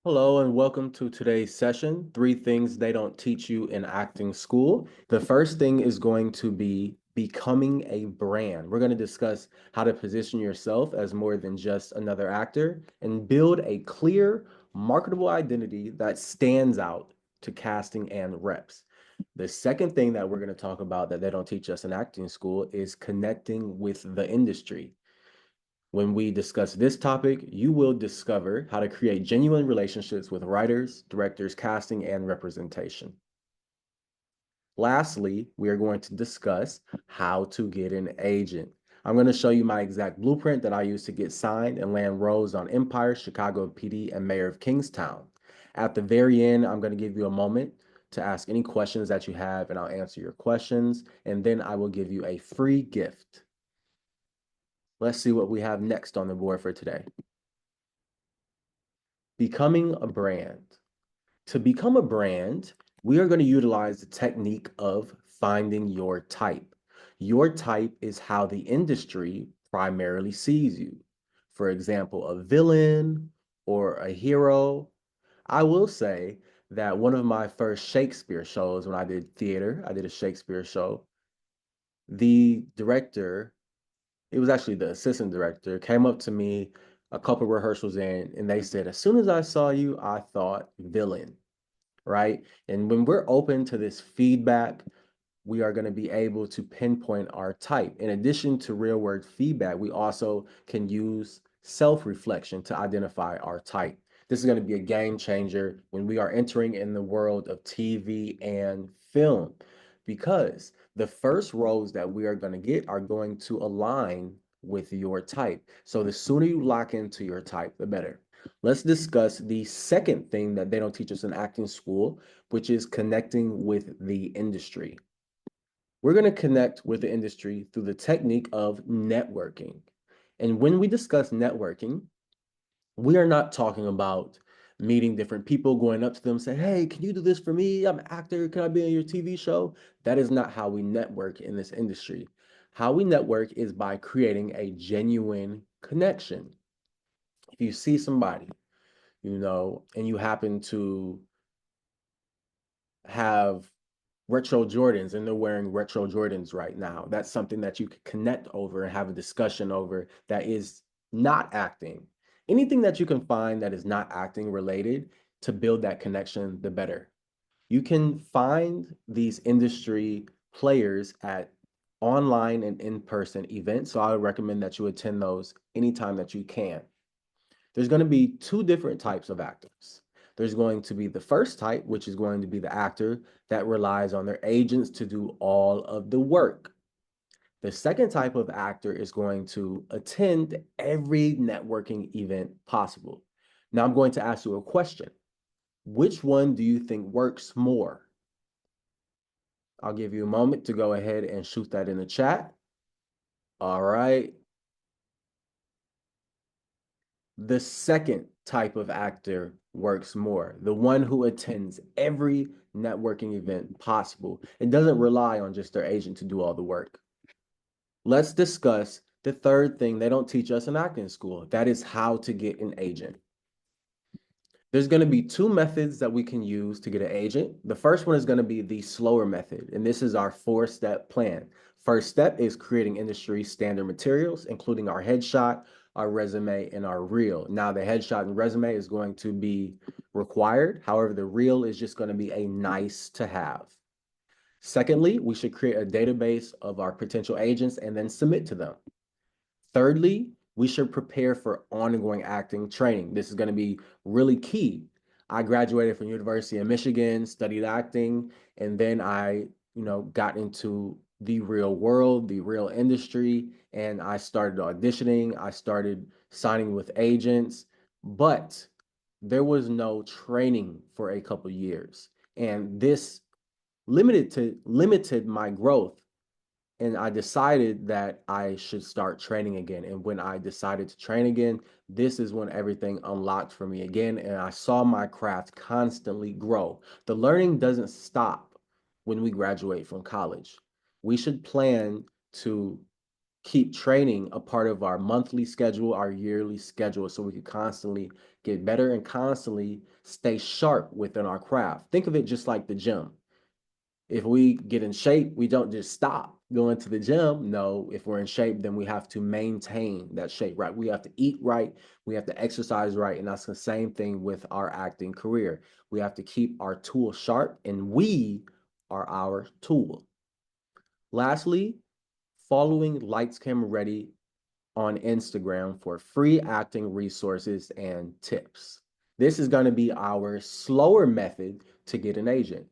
Hello and welcome to today's session, Three Things They Don't Teach You in Acting School. The first thing is going to be becoming a brand. We're going to discuss how to position yourself as more than just another actor and build a clear, marketable identity that stands out to casting and reps. The second thing that we're going to talk about that they don't teach us in acting school is connecting with the industry. When we discuss this topic, you will discover how to create genuine relationships with writers, directors, casting, and representation. Lastly, we are going to discuss how to get an agent. I'm going to show you my exact blueprint that I use to get signed and land roles on Empire, Chicago PD, and Mayor of Kingstown. At the very end, I'm going to give you a moment to ask any questions that you have, and I'll answer your questions, and then I will give you a free gift. Let's see what we have next on the board for today. Becoming a brand. To become a brand, we are going to utilize the technique of finding your type. Your type is how the industry primarily sees you. For example, a villain or a hero. I will say that one of my first Shakespeare shows, when I did theater, I did a Shakespeare show. The director, it was actually the assistant director, came up to me a couple rehearsals in, and they said, as soon as I saw you, I thought villain, right? And when we're open to this feedback, we are going to be able to pinpoint our type. In addition to real world feedback, we also can use self-reflection to identify our type. This is going to be a game changer when we are entering in the world of TV and film, because the first roles that we are going to get are going to align with your type. So the sooner you lock into your type, the better. Let's discuss the second thing that they don't teach us in acting school, which is connecting with the industry. We're going to connect with the industry through the technique of networking. And when we discuss networking, we are not talking about meeting different people, going up to them, saying, hey, can you do this for me? I'm an actor. Can I be on your TV show? That is not how we network in this industry. How we network is by creating a genuine connection. If you see somebody, and you happen to have retro Jordans and they're wearing retro Jordans right now. That's something that you could connect over and have a discussion over that is not acting. Anything that you can find that is not acting related to build that connection, the better. You can find these industry players at online and in-person events. So I would recommend that you attend those anytime that you can. There's going to be two different types of actors. There's going to be the first type, which is going to be the actor that relies on their agents to do all of the work. The second type of actor is going to attend every networking event possible. Now I'm going to ask you a question. Which one do you think works more? I'll give you a moment to go ahead and shoot that in the chat. All right. The second type of actor works more, the one who attends every networking event possible and doesn't rely on just their agent to do all the work. Let's discuss the third thing they don't teach us in acting school. That is how to get an agent. There's going to be two methods that we can use to get an agent. The first one is going to be the slower method, and this is our four-step plan. First step is creating industry standard materials, including our headshot, our resume, and our reel. Now, the headshot and resume is going to be required. However, the reel is just going to be a nice to have. Secondly, we should create a database of our potential agents and then submit to them. Thirdly, we should prepare for ongoing acting training. This is going to be really key. I graduated from University of Michigan, studied acting, and then I, got into the real world, the real industry, and I started auditioning. I started signing with agents, but there was no training for a couple years, and this limited my growth, and I decided that I should start training again. And when I decided to train again, this is when everything unlocked for me again. And I saw my craft constantly grow. The learning doesn't stop when we graduate from college. We should plan to keep training a part of our monthly schedule, our yearly schedule, so we can constantly get better, and constantly stay sharp within our craft. Think of it just like the gym. If we get in shape, we don't just stop going to the gym. No, if we're in shape, then we have to maintain that shape, right? We have to eat right, we have to exercise right, and that's the same thing with our acting career. We have to keep our tool sharp, and we are our tool. Lastly, following Lights Camera Ready on Instagram for free acting resources and tips. This is going to be our slower method to get an agent.